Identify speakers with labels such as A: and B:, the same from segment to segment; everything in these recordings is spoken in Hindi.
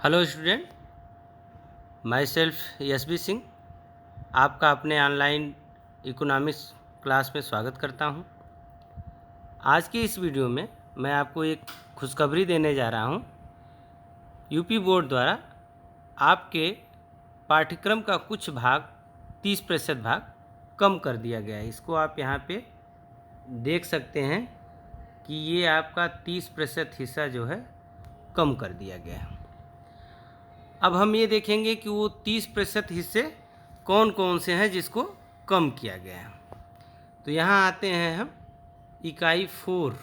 A: Hello student, my self S.B.. Singh आपका अपने ऑनलाइन इकोनॉमिक्स क्लास में स्वागत करता हूं। आज की इस वीडियो में मैं आपको एक खुशखबरी देने जा रहा हूं। यूपी बोर्ड द्वारा आपके पाठ्यक्रम का कुछ भाग 30% भाग कम कर दिया गया है। इसको आप यहां पे देख सकते हैं कि ये आपका 30% हिस्सा जो है कम कर दिया गया है। अब हम ये देखेंगे कि वो 30% हिस्से कौन कौन से हैं जिसको कम किया गया है। तो यहाँ आते हैं हम इकाई 4।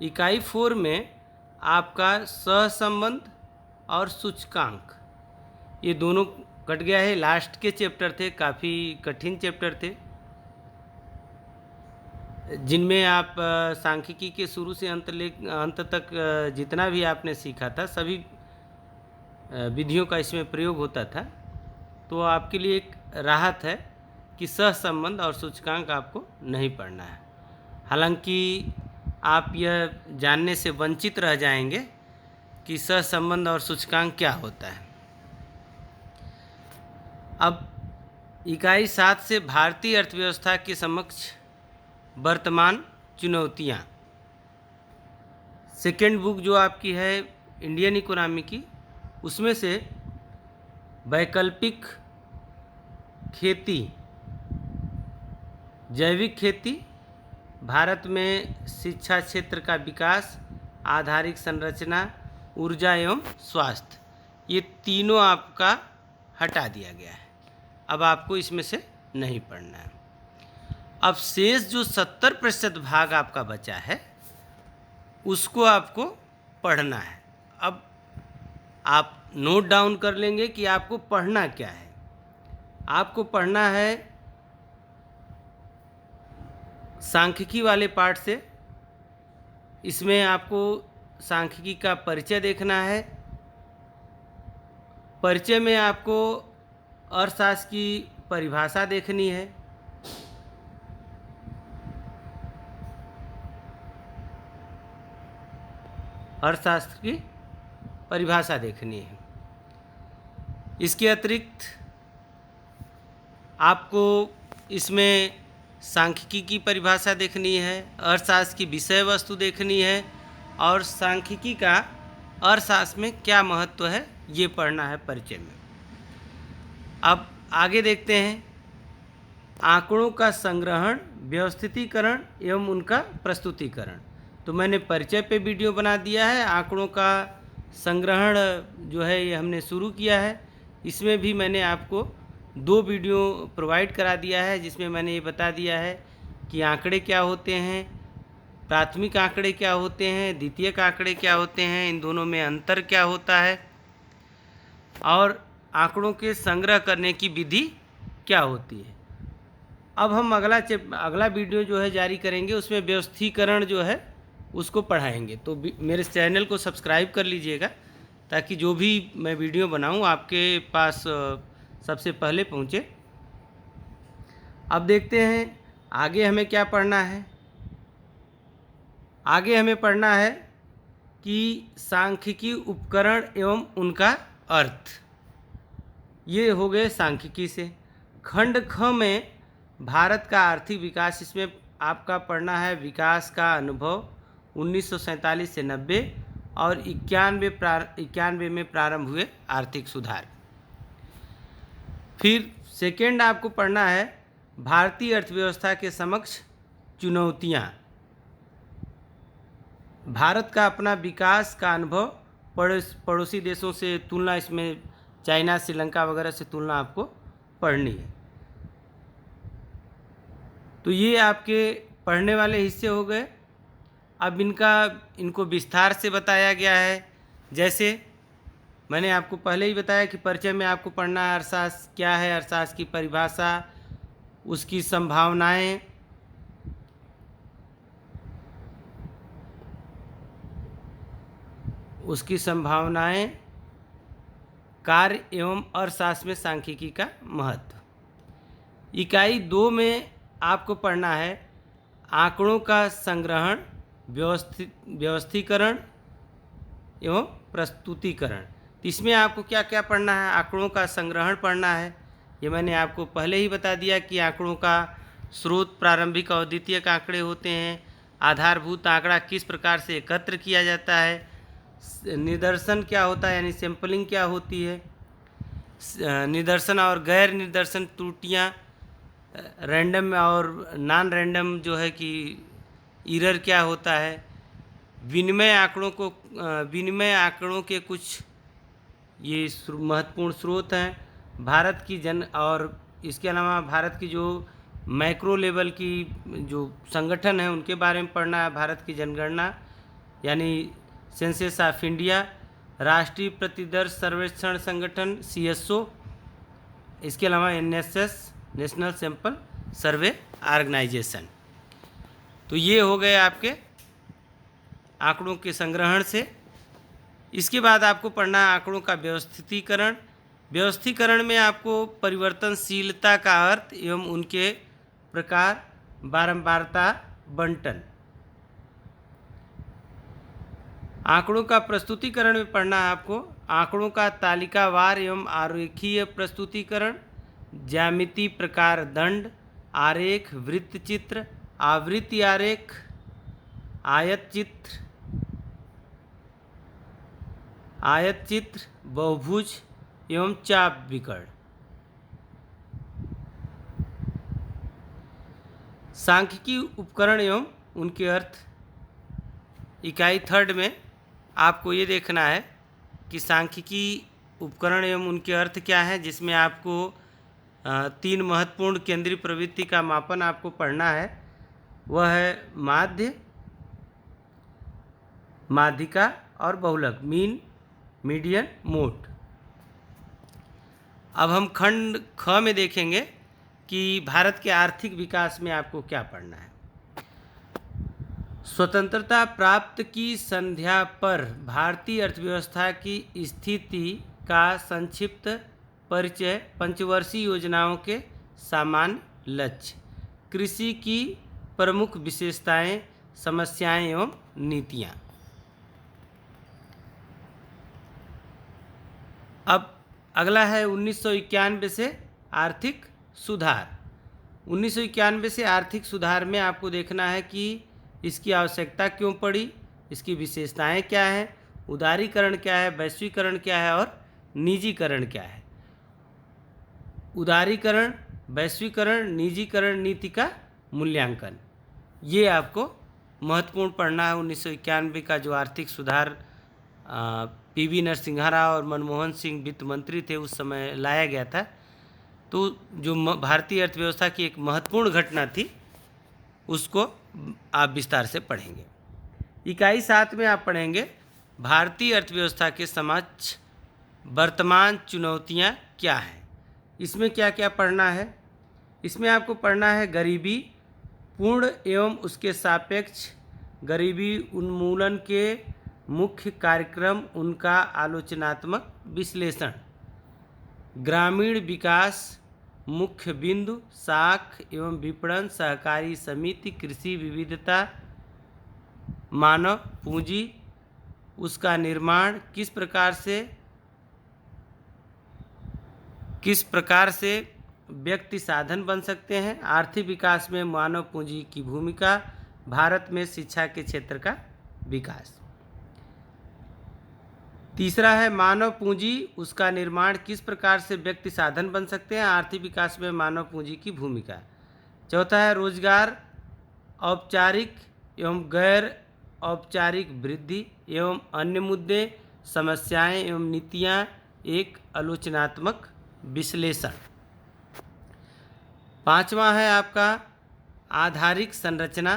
A: इकाई 4 में आपका सहसंबंध और सूचकांक ये दोनों कट गया है। लास्ट के चैप्टर थे, काफ़ी कठिन चैप्टर थे, जिनमें आप सांख्यिकी के शुरू से अंत तक जितना भी आपने सीखा था सभी विधियों का इसमें प्रयोग होता था। तो आपके लिए एक राहत है कि सहसंबंध और सूचकांक आपको नहीं पढ़ना है। हालांकि आप यह जानने से वंचित रह जाएंगे कि सहसंबंध और सूचकांक क्या होता है। अब इकाई 7 से भारतीय अर्थव्यवस्था के समक्ष वर्तमान चुनौतियाँ, सेकेंड बुक जो आपकी है इंडियन इकोनॉमी की, उसमें से वैकल्पिक खेती, जैविक खेती, भारत में शिक्षा क्षेत्र का विकास, आधारिक संरचना, ऊर्जा एवं स्वास्थ्य, ये तीनों आपका हटा दिया गया है। अब आपको इसमें से नहीं पढ़ना है। अब शेष जो 70% भाग आपका बचा है उसको आपको पढ़ना है। अब आप नोट डाउन कर लेंगे कि आपको पढ़ना क्या है। आपको पढ़ना है सांख्यिकी वाले पार्ट से। इसमें आपको सांख्यिकी का परिचय देखना है। परिचय में आपको अर्थशास्त्र की परिभाषा देखनी है। अर्थशास्त्र की परिभाषा देखनी है। इसके अतिरिक्त आपको इसमें सांख्यिकी की परिभाषा देखनी है, अर्थशास्त्र की विषय वस्तु देखनी है और सांख्यिकी का अर्थशास्त्र में क्या महत्व है ये पढ़ना है परिचय में। अब आगे देखते हैं आंकड़ों का संग्रहण, व्यवस्थितीकरण एवं उनका प्रस्तुतिकरण। तो मैंने परिचय पे वीडियो बना दिया है। आंकड़ों का संग्रहण जो है ये हमने शुरू किया है। इसमें भी मैंने आपको 2 वीडियो प्रोवाइड करा दिया है, जिसमें मैंने ये बता दिया है कि आंकड़े क्या होते हैं, प्राथमिक आंकड़े क्या होते हैं, द्वितीयक आंकड़े क्या होते हैं, इन दोनों में अंतर क्या होता है और आंकड़ों के संग्रह करने की विधि क्या होती है। अब हम अगला वीडियो जो है जारी करेंगे, उसमें व्यवस्थीकरण जो है उसको पढ़ाएंगे। तो मेरे चैनल को सब्सक्राइब कर लीजिएगा ताकि जो भी मैं वीडियो बनाऊं आपके पास सबसे पहले पहुंचे। अब देखते हैं आगे हमें क्या पढ़ना है। आगे हमें पढ़ना है कि सांख्यिकी उपकरण एवं उनका अर्थ। ये हो गए सांख्यिकी से। खंड ख में भारत का आर्थिक विकास, इसमें आपका पढ़ना है विकास का अनुभव 1947 से 90 और 91 में प्रारंभ हुए आर्थिक सुधार। फिर सेकेंड आपको पढ़ना है भारतीय अर्थव्यवस्था के समक्ष चुनौतियाँ। भारत का अपना विकास का अनुभव, पड़ोसी देशों से तुलना, इसमें चाइना, श्रीलंका वगैरह से तुलना आपको पढ़नी है। तो ये आपके पढ़ने वाले हिस्से हो गए। अब इनको विस्तार से बताया गया है। जैसे मैंने आपको पहले ही बताया कि परिचय में आपको पढ़ना है अर्थशास्त्र क्या है, अर्थशास्त्र की परिभाषा, उसकी संभावनाएं, कार्य एवं अर्थशास्त्र में सांख्यिकी का महत्व। इकाई 2 में आपको पढ़ना है आंकड़ों का संग्रहण, व्यवस्थीकरण एवं प्रस्तुतिकरण। तो इसमें आपको क्या क्या पढ़ना है, आंकड़ों का संग्रहण पढ़ना है। ये मैंने आपको पहले ही बता दिया कि आंकड़ों का स्रोत प्रारंभिक और द्वितीयक आंकड़े होते हैं। आधारभूत आंकड़ा किस प्रकार से एकत्र किया जाता है, निदर्शन क्या होता है यानी सैंपलिंग क्या होती है, निदर्शन और गैर निदर्शन त्रुटियाँ, रैंडम और नॉन रैंडम जो है कि एरर क्या होता है, विनिमय आंकड़ों के कुछ ये महत्वपूर्ण स्रोत हैं। भारत की और इसके अलावा भारत की जो मैक्रो लेवल की जो संगठन है उनके बारे में पढ़ना है। भारत की जनगणना यानी सेंसस ऑफ इंडिया, राष्ट्रीय प्रतिदर्श सर्वेक्षण संगठन CSO, इसके अलावा NSS National Sample Survey Organisation. तो ये हो गए आपके आंकड़ों के संग्रहण से। इसके बाद आपको पढ़ना है आंकड़ों का व्यवस्थितीकरण। व्यवस्थीकरण में आपको परिवर्तनशीलता का अर्थ एवं उनके प्रकार, बारंबारता, बंटन। आंकड़ों का प्रस्तुतिकरण में पढ़ना है आपको आंकड़ों का तालिकावार एवं आरेखीय प्रस्तुतिकरण, ज्यामिति प्रकार दंड, आरेख, वृत्त चित्र, आवृत्ति आरेख, आयत चित्र, बहुभुज एवं चाप विकर्ण। सांख्यिकी उपकरण एवं उनके अर्थ। इकाई 3 में आपको ये देखना है कि सांख्यिकी उपकरण एवं उनके अर्थ क्या है, जिसमें आपको 3 महत्वपूर्ण केंद्रीय प्रवृत्ति का मापन आपको पढ़ना है। वह है माध्य, माध्यिका और बहुलक, मीन, मीडियन, मोड। अब हम खंड ख में देखेंगे कि भारत के आर्थिक विकास में आपको क्या पढ़ना है। स्वतंत्रता प्राप्त की संध्या पर भारतीय अर्थव्यवस्था की स्थिति का संक्षिप्त परिचय, पंचवर्षीय योजनाओं के सामान्य लक्ष्य, कृषि की प्रमुख विशेषताएं, समस्याएं एवं नीतियां। अब अगला है 1991 से आर्थिक सुधार। 1991 से आर्थिक सुधार में आपको देखना है कि इसकी आवश्यकता क्यों पड़ी, इसकी विशेषताएं क्या हैं, उदारीकरण क्या है, वैश्वीकरण क्या है और निजीकरण क्या है। उदारीकरण, वैश्वीकरण, निजीकरण नीति का मूल्यांकन, ये आपको महत्वपूर्ण पढ़ना है। 1991 का जो आर्थिक सुधार PV नरसिम्हा राव और मनमोहन सिंह वित्त मंत्री थे उस समय लाया गया था। तो जो भारतीय अर्थव्यवस्था की एक महत्वपूर्ण घटना थी उसको आप विस्तार से पढ़ेंगे। इकाई 7 में आप पढ़ेंगे भारतीय अर्थव्यवस्था के समक्ष वर्तमान चुनौतियां क्या हैं। इसमें क्या क्या पढ़ना है, इसमें आपको पढ़ना है गरीबी पूर्ण एवं उसके सापेक्ष, गरीबी उन्मूलन के मुख्य कार्यक्रम, उनका आलोचनात्मक विश्लेषण, ग्रामीण विकास मुख्य बिंदु, साख एवं विपणन, सहकारी समिति, कृषि विविधता, मानव पूंजी, उसका निर्माण, किस प्रकार से व्यक्ति साधन बन सकते हैं, आर्थिक विकास में मानव पूंजी की भूमिका, भारत में शिक्षा के क्षेत्र का विकास। तीसरा है मानव पूंजी, उसका निर्माण, किस प्रकार से व्यक्ति साधन बन सकते हैं, आर्थिक विकास में मानव पूंजी की भूमिका। चौथा है रोजगार, औपचारिक एवं गैर औपचारिक वृद्धि एवं अन्य मुद्दे, समस्याएं एवं नीतियां, एक आलोचनात्मक विश्लेषण। पांचवा है आपका आधारिक संरचना,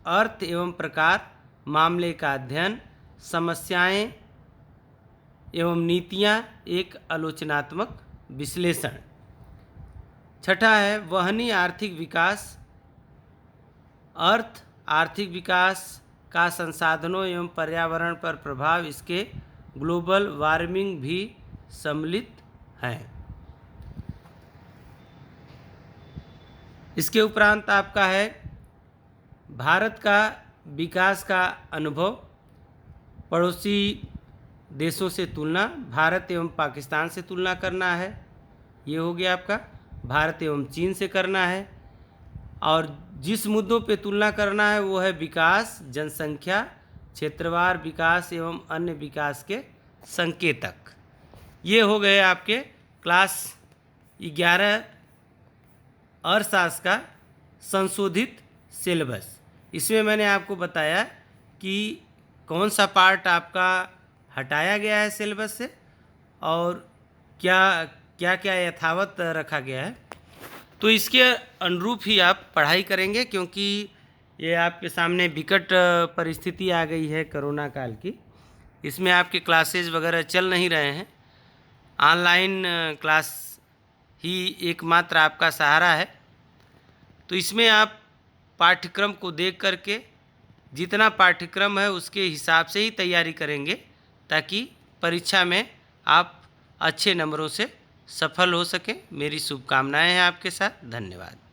A: अर्थ एवं प्रकार, मामले का अध्ययन, समस्याएं एवं नीतियां, एक आलोचनात्मक विश्लेषण। छठा है वहनी आर्थिक विकास, अर्थ, आर्थिक विकास का संसाधनों एवं पर्यावरण पर प्रभाव, इसके ग्लोबल वार्मिंग भी सम्मिलित है। इसके उपरांत आपका है भारत का विकास का अनुभव, पड़ोसी देशों से तुलना, भारत एवं पाकिस्तान से तुलना करना है, ये हो गया आपका। भारत एवं चीन से करना है। और जिस मुद्दों पे तुलना करना है वो है विकास, जनसंख्या, क्षेत्रवार विकास एवं अन्य विकास के संकेतक। ये हो गए आपके क्लास 11 अर्थशास्त्र का संशोधित सिलेबस। इसमें मैंने आपको बताया कि कौन सा पार्ट आपका हटाया गया है सिलेबस से और क्या क्या क्या यथावत रखा गया है। तो इसके अनुरूप ही आप पढ़ाई करेंगे, क्योंकि ये आपके सामने विकट परिस्थिति आ गई है कोरोना काल की। इसमें आपके क्लासेज वगैरह चल नहीं रहे हैं। ऑनलाइन क्लास ही एकमात्र आपका सहारा है। तो इसमें आप पाठ्यक्रम को देख करके जितना पाठ्यक्रम है उसके हिसाब से ही तैयारी करेंगे, ताकि परीक्षा में आप अच्छे नंबरों से सफल हो सकें। मेरी शुभकामनाएं हैं आपके साथ। धन्यवाद।